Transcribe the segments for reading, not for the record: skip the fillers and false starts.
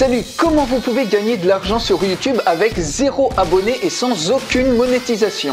Salut, comment vous pouvez gagner de l'argent sur YouTube avec 0 abonnés et sans aucune monétisation?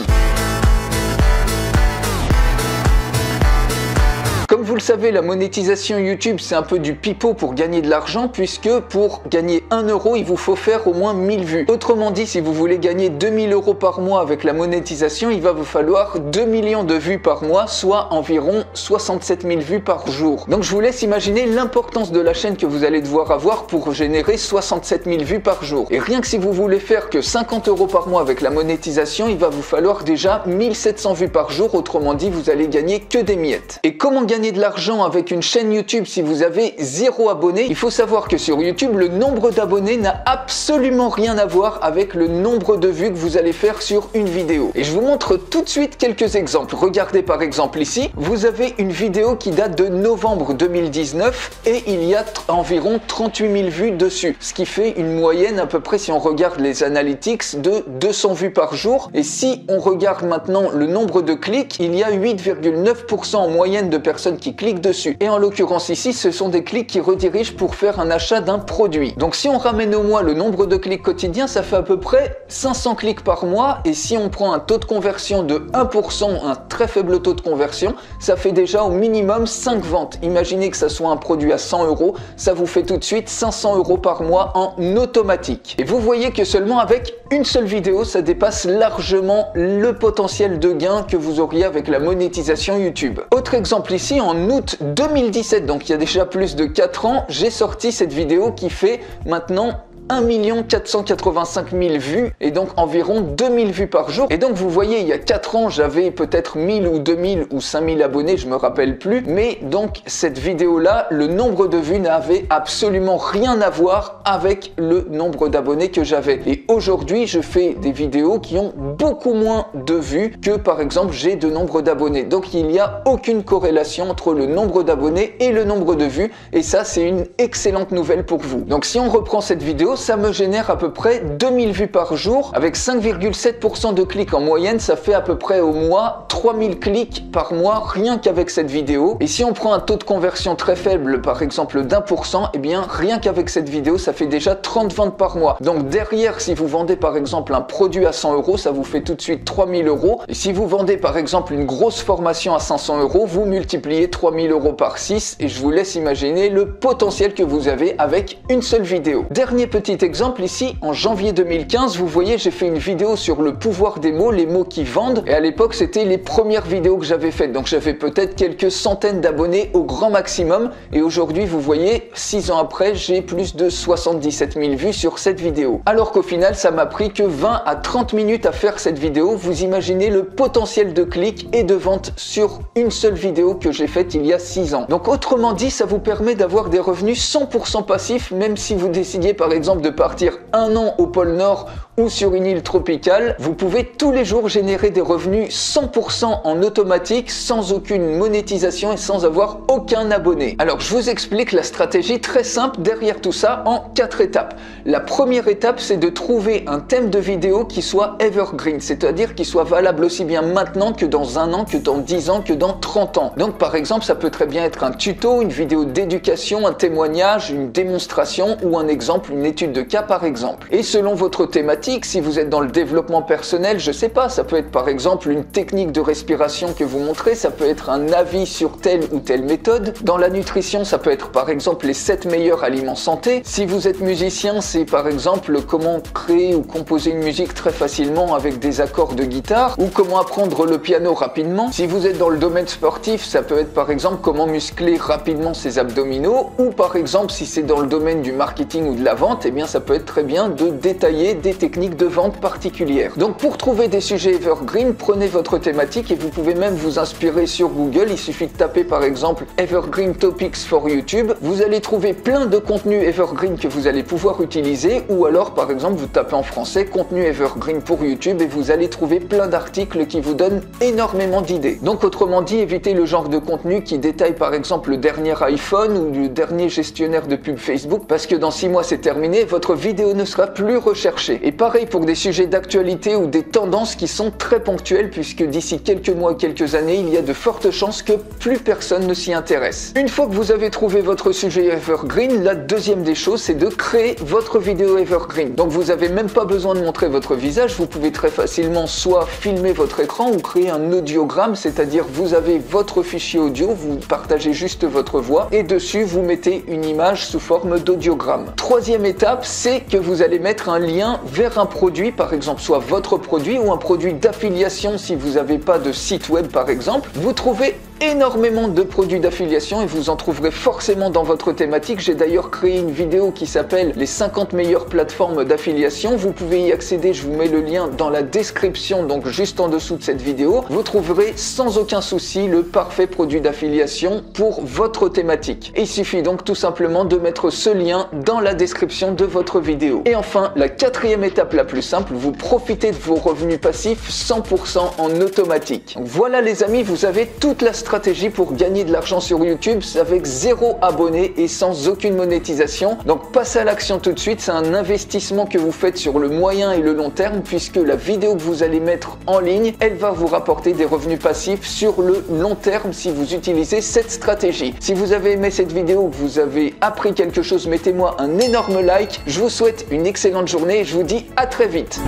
Comme vous le savez, la monétisation YouTube, c'est un peu du pipeau pour gagner de l'argent, puisque pour gagner 1 euro, il vous faut faire au moins 1000 vues. Autrement dit, si vous voulez gagner 2000 euros par mois avec la monétisation, il va vous falloir 2 millions de vues par mois, soit environ 67 000 vues par jour. Donc je vous laisse imaginer l'importance de la chaîne que vous allez devoir avoir pour générer 67 000 vues par jour. Et rien que si vous voulez faire que 50 euros par mois avec la monétisation, il va vous falloir déjà 1700 vues par jour. Autrement dit, vous allez gagner que des miettes. Et comment gagner de l'argent avec une chaîne YouTube si vous avez 0 abonnés? Il faut savoir que sur YouTube, le nombre d'abonnés n'a absolument rien à voir avec le nombre de vues que vous allez faire sur une vidéo. Et je vous montre tout de suite quelques exemples. Regardez par exemple ici, vous avez une vidéo qui date de novembre 2019 et il y a environ 38 000 vues dessus. Ce qui fait une moyenne à peu près, si on regarde les analytics, de 200 vues par jour. Et si on regarde maintenant le nombre de clics, il y a 8,9% en moyenne de personnes qui cliquent dessus. Et en l'occurrence ici, ce sont des clics qui redirigent pour faire un achat d'un produit. Donc si on ramène au mois le nombre de clics quotidiens, ça fait à peu près 500 clics par mois. Et si on prend un taux de conversion de 1%, un très faible taux de conversion, ça fait déjà au minimum 5 ventes. Imaginez que ça soit un produit à 100 euros, ça vous fait tout de suite 500 euros par mois en automatique. Et vous voyez que seulement avec une seule vidéo, ça dépasse largement le potentiel de gain que vous auriez avec la monétisation YouTube. Autre exemple ici, en août 2017, donc il y a déjà plus de 4 ans, j'ai sorti cette vidéo qui fait maintenant 1 485 000 vues et donc environ 2000 vues par jour. Et donc vous voyez, il y a 4 ans, j'avais peut-être 1000 ou 2000 ou 5000 abonnés, je me rappelle plus. Mais donc cette vidéo-là, le nombre de vues n'avait absolument rien à voir avec le nombre d'abonnés que j'avais. Et aujourd'hui, je fais des vidéos qui ont beaucoup moins de vues que par exemple j'ai de nombre d'abonnés. Donc il n'y a aucune corrélation entre le nombre d'abonnés et le nombre de vues. Et ça, c'est une excellente nouvelle pour vous. Donc si on reprend cette vidéo, ça me génère à peu près 2000 vues par jour. Avec 5,7% de clics en moyenne, ça fait à peu près au mois 3000 clics par mois rien qu'avec cette vidéo. Et si on prend un taux de conversion très faible, par exemple d'1%, eh bien rien qu'avec cette vidéo, ça fait déjà 30 ventes par mois. Donc derrière, si vous vendez par exemple un produit à 100 euros, ça vous fait tout de suite 3000 euros. Et si vous vendez par exemple une grosse formation à 500 euros, vous multipliez 3000 euros par 6 et je vous laisse imaginer le potentiel que vous avez avec une seule vidéo. Dernier petit exemple ici, en janvier 2015, vous voyez, j'ai fait une vidéo sur le pouvoir des mots, les mots qui vendent. Et à l'époque, c'était les premières vidéos que j'avais faites. Donc j'avais peut-être quelques centaines d'abonnés au grand maximum. Et aujourd'hui, vous voyez, 6 ans après, j'ai plus de 77 000 vues sur cette vidéo. Alors qu'au final, ça m'a pris que 20 à 30 minutes à faire cette vidéo. Vous imaginez le potentiel de clics et de ventes sur une seule vidéo que j'ai faite il y a 6 ans. Donc autrement dit, ça vous permet d'avoir des revenus 100% passifs, même si vous décidiez par exemple de partir 1 an au pôle Nord ou sur une île tropicale, vous pouvez tous les jours générer des revenus 100% en automatique, sans aucune monétisation et sans avoir aucun abonné. Alors je vous explique la stratégie très simple derrière tout ça en 4 étapes. La première étape, c'est de trouver un thème de vidéo qui soit evergreen, c'est-à-dire qui soit valable aussi bien maintenant que dans 1 an, que dans 10 ans, que dans 30 ans. Donc par exemple, ça peut très bien être un tuto, une vidéo d'éducation, un témoignage, une démonstration ou un exemple, une étude de cas par exemple. Et selon votre thématique, si vous êtes dans le développement personnel, je sais pas, ça peut être par exemple une technique de respiration que vous montrez, ça peut être un avis sur telle ou telle méthode. Dans la nutrition, ça peut être par exemple les 7 meilleurs aliments santé. Si vous êtes musicien, c'est par exemple comment créer ou composer une musique très facilement avec des accords de guitare ou comment apprendre le piano rapidement. Si vous êtes dans le domaine sportif, ça peut être par exemple comment muscler rapidement ses abdominaux ou par exemple si c'est dans le domaine du marketing ou de la vente, eh bien ça peut être très bien de détailler des techniques de vente particulières. Donc pour trouver des sujets evergreen, prenez votre thématique et vous pouvez même vous inspirer sur Google. Il suffit de taper par exemple Evergreen Topics for YouTube. Vous allez trouver plein de contenus evergreen que vous allez pouvoir utiliser, ou alors par exemple vous tapez en français contenu evergreen pour YouTube et vous allez trouver plein d'articles qui vous donnent énormément d'idées. Donc autrement dit, évitez le genre de contenu qui détaille par exemple le dernier iPhone ou le dernier gestionnaire de pub Facebook, parce que dans 6 mois c'est terminé, votre vidéo ne sera plus recherchée. Et par Pareil pour des sujets d'actualité ou des tendances qui sont très ponctuelles, puisque d'ici quelques mois, quelques années, il y a de fortes chances que plus personne ne s'y intéresse. Une fois que vous avez trouvé votre sujet evergreen, la deuxième des choses, c'est de créer votre vidéo evergreen. Donc vous n'avez même pas besoin de montrer votre visage, vous pouvez très facilement soit filmer votre écran ou créer un audiogramme, c'est-à-dire vous avez votre fichier audio, vous partagez juste votre voix et dessus vous mettez une image sous forme d'audiogramme. Troisième étape, c'est que vous allez mettre un lien vers un produit, par exemple soit votre produit ou un produit d'affiliation si vous n'avez pas de site web par exemple. Vous trouvez énormément de produits d'affiliation et vous en trouverez forcément dans votre thématique. J'ai d'ailleurs créé une vidéo qui s'appelle les 50 meilleures plateformes d'affiliation. Vous pouvez y accéder, je vous mets le lien dans la description, donc juste en dessous de cette vidéo. Vous trouverez sans aucun souci le parfait produit d'affiliation pour votre thématique. Et il suffit donc tout simplement de mettre ce lien dans la description de votre vidéo. Et enfin, la quatrième étape la plus simple, vous profitez de vos revenus passifs 100% en automatique. Donc voilà les amis, vous avez toute la stratégie pour gagner de l'argent sur YouTube avec 0 abonnés et sans aucune monétisation. Donc passez à l'action tout de suite, c'est un investissement que vous faites sur le moyen et le long terme puisque la vidéo que vous allez mettre en ligne, elle va vous rapporter des revenus passifs sur le long terme si vous utilisez cette stratégie. Si vous avez aimé cette vidéo, que vous avez appris quelque chose, mettez-moi un énorme like. Je vous souhaite une excellente journée et je vous dis à très vite.